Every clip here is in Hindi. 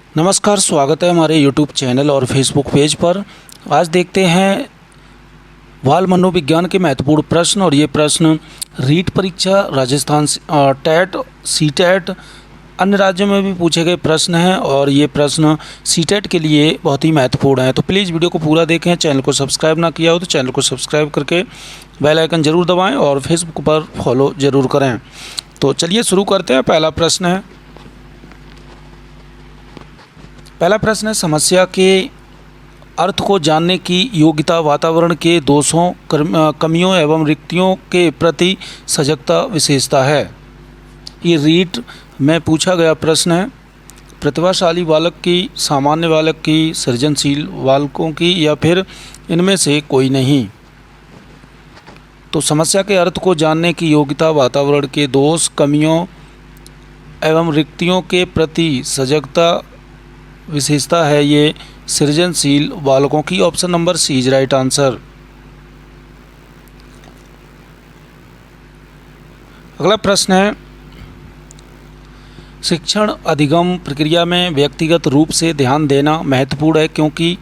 नमस्कार, स्वागत है हमारे YouTube चैनल और फेसबुक पेज पर। आज देखते हैं बाल मनोविज्ञान के महत्वपूर्ण प्रश्न। और ये प्रश्न रीट परीक्षा, राजस्थान टेट, सीटेट, अन्य राज्यों में भी पूछे गए प्रश्न हैं और ये प्रश्न सीटेट के लिए बहुत ही महत्वपूर्ण है। तो प्लीज़ वीडियो को पूरा देखें। चैनल को सब्सक्राइब ना किया हो तो चैनल को सब्सक्राइब करके बेल आइकन ज़रूर दबाएं और फेसबुक पर फॉलो ज़रूर करें। तो चलिए शुरू करते हैं। पहला प्रश्न है समस्या के अर्थ को जानने की योग्यता वातावरण के दोषों, कमियों एवं रिक्तियों के प्रति सजगता विशेषता है। ये रीट में पूछा गया प्रश्न है। प्रतिभाशाली बालक की, सामान्य बालक की, सृजनशील बालकों की या फिर इनमें से कोई नहीं। तो समस्या के अर्थ को जानने की योग्यता वातावरण के दोष, कमियों एवं रिक्तियों के प्रति सजगता विशेषता है ये सृजनशील बालकों की। Option number C is right answer. अगला प्रश्न है शिक्षण अधिगम प्रक्रिया में व्यक्तिगत रूप से ध्यान देना महत्वपूर्ण है, क्योंकि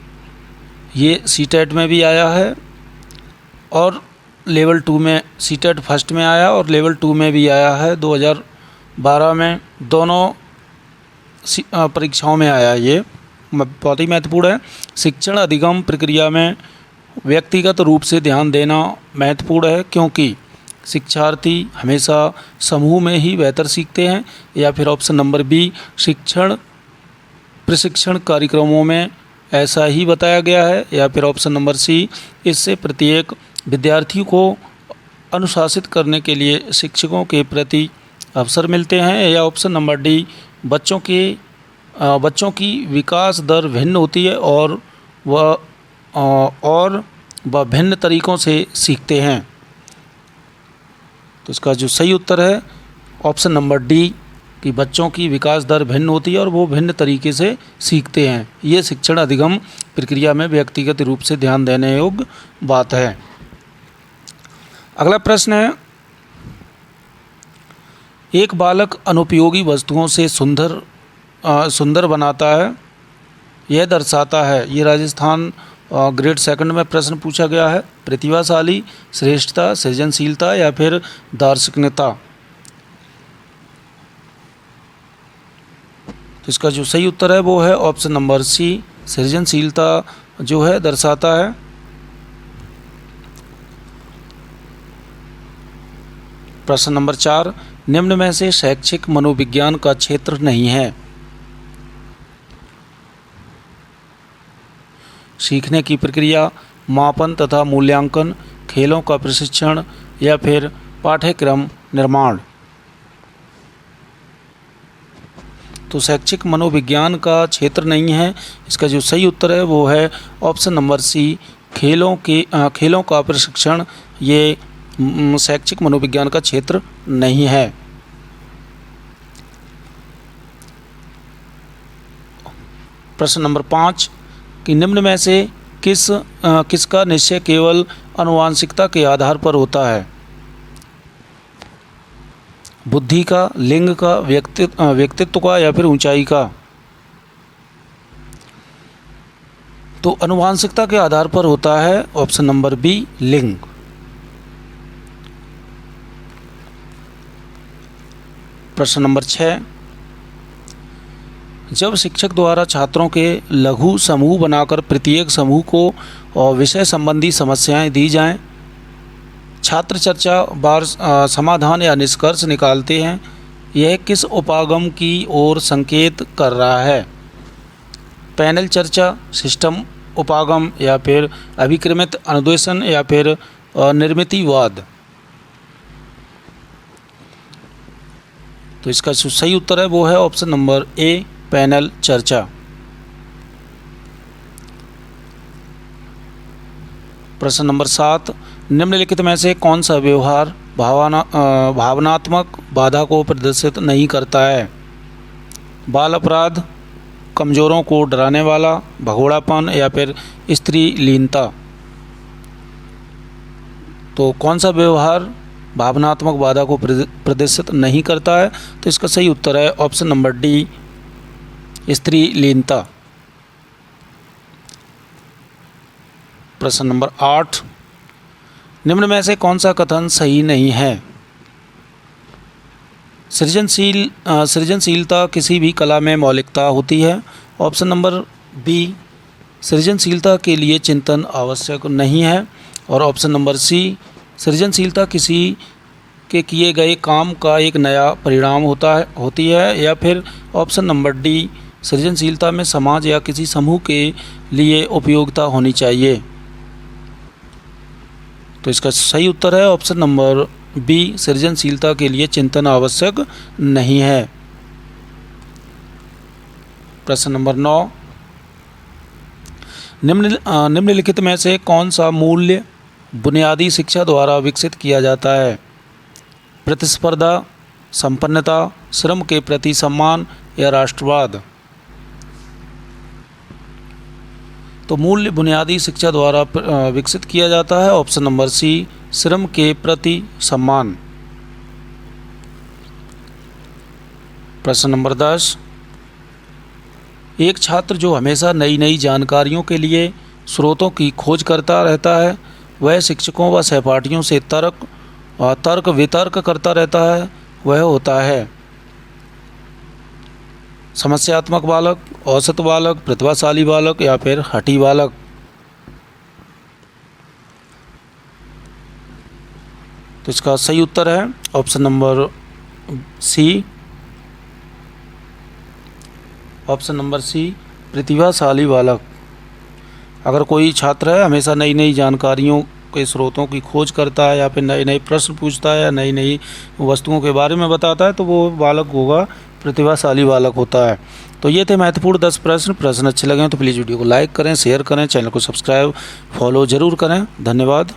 ये सीटेट में भी आया है और लेवल 2 में, सीटेट फर्स्ट में आया और लेवल 2 में भी आया है। 2012 में दोनों परीक्षाओं में आया। ये बहुत ही महत्वपूर्ण है। शिक्षण अधिगम प्रक्रिया में व्यक्तिगत रूप से ध्यान देना महत्वपूर्ण है, क्योंकि शिक्षार्थी हमेशा समूह में ही बेहतर सीखते हैं। या फिर ऑप्शन नंबर बी, शिक्षण प्रशिक्षण कार्यक्रमों में ऐसा ही बताया गया है। या फिर ऑप्शन नंबर सी, इससे प्रत्येक विद्यार्थी को अनुशासित करने के लिए शिक्षकों के प्रति अवसर मिलते हैं। या ऑप्शन नंबर डी, बच्चों की विकास दर भिन्न होती है और वह भिन्न तरीक़ों से सीखते हैं। तो इसका जो सही उत्तर है ऑप्शन नंबर डी कि बच्चों की विकास दर भिन्न होती है और वो भिन्न तरीके से सीखते हैं। ये शिक्षण अधिगम प्रक्रिया में व्यक्तिगत रूप से ध्यान देने योग्य बात है। अगला प्रश्न है एक बालक अनुपयोगी वस्तुओं से सुंदर बनाता है, यह दर्शाता है। ये राजस्थान ग्रेड 2 में प्रश्न पूछा गया है। प्रतिभाशाली, श्रेष्ठता, सृजनशीलता या फिर दार्शनिकता। तो इसका जो सही उत्तर है वो है ऑप्शन नंबर सी, सृजनशीलता जो है दर्शाता है। प्रश्न नंबर 4, निम्न में से शैक्षिक मनोविज्ञान का क्षेत्र नहीं है। सीखने की प्रक्रिया, मापन तथा मूल्यांकन, खेलों का प्रशिक्षण या फिर पाठ्यक्रम निर्माण। तो शैक्षिक मनोविज्ञान का क्षेत्र नहीं है। इसका जो सही उत्तर है वो है ऑप्शन नंबर सी, खेलों का प्रशिक्षण। ये शैक्षिक मनोविज्ञान का क्षेत्र नहीं है। प्रश्न नंबर 5 कि निम्न में से किसका निश्चय केवल आनुवंशिकता के आधार पर होता है। बुद्धि का, लिंग का, व्यक्तित्व का या फिर ऊंचाई का। तो आनुवंशिकता के आधार पर होता है ऑप्शन नंबर बी, लिंग। प्रश्न नंबर 6, जब शिक्षक द्वारा छात्रों के लघु समूह बनाकर प्रत्येक समूह को विषय संबंधी समस्याएं दी जाएं, छात्र चर्चा बार समाधान या निष्कर्ष निकालते हैं, यह किस उपागम की ओर संकेत कर रहा है। पैनल चर्चा, सिस्टम उपागम या फिर अभिक्रमित अनुदेशन या फिर निर्मितिवाद। तो इसका जो सही उत्तर है वो है ऑप्शन नंबर ए, पैनल चर्चा। प्रश्न नंबर 7, निम्नलिखित में से कौन सा व्यवहार भावनात्मक बाधा को प्रदर्शित नहीं करता है। बाल अपराध, कमज़ोरों को डराने वाला, भगोड़ापन या फिर स्त्री लीनता। तो कौन सा व्यवहार भावनात्मक बाधा को प्रदर्शित नहीं करता है। तो इसका सही उत्तर है ऑप्शन नंबर डी, स्त्रीलीनता। प्रश्न नंबर 8, निम्न में से कौन सा कथन सही नहीं है? सृजनशीलता किसी भी कला में मौलिकता होती है। ऑप्शन नंबर बी, सृजनशीलता के लिए चिंतन आवश्यक नहीं है। और ऑप्शन नंबर सी, सृजनशीलता किसी के किए गए काम का एक नया परिणाम होती है। या फिर ऑप्शन नंबर डी, सृजनशीलता में समाज या किसी समूह के लिए उपयोगिता होनी चाहिए। तो इसका सही उत्तर है ऑप्शन नंबर बी, सृजनशीलता के लिए चिंतन आवश्यक नहीं है। प्रश्न नंबर 9, निम्नलिखित में से कौन सा मूल्य बुनियादी शिक्षा द्वारा विकसित किया जाता है? प्रतिस्पर्धा, संपन्नता, श्रम के प्रति सम्मान या राष्ट्रवाद? तो मूल्य बुनियादी शिक्षा द्वारा विकसित किया जाता है। ऑप्शन नंबर सी, श्रम के प्रति सम्मान। प्रश्न नंबर 10, एक छात्र जो हमेशा नई नई जानकारियों के लिए स्रोतों की खोज करता रहता है, वह शिक्षकों व सहपाठियों से तर्क वितर्क करता रहता है, वह होता है समस्यात्मक बालक, औसत बालक, प्रतिभाशाली बालक या फिर हठी बालक? तो इसका सही उत्तर है option number C, option number C, प्रतिभाशाली बालक। अगर कोई छात्र है हमेशा नई नई जानकारियों के स्रोतों की खोज करता है या फिर नए नए प्रश्न पूछता है या नई नई वस्तुओं के बारे में बताता है, तो वो बालक होगा, प्रतिभाशाली बालक होता है। तो ये थे महत्वपूर्ण 10 प्रश्न अच्छे लगे तो प्लीज़ वीडियो को लाइक करें, शेयर करें, चैनल को सब्सक्राइब फॉलो ज़रूर करें। धन्यवाद।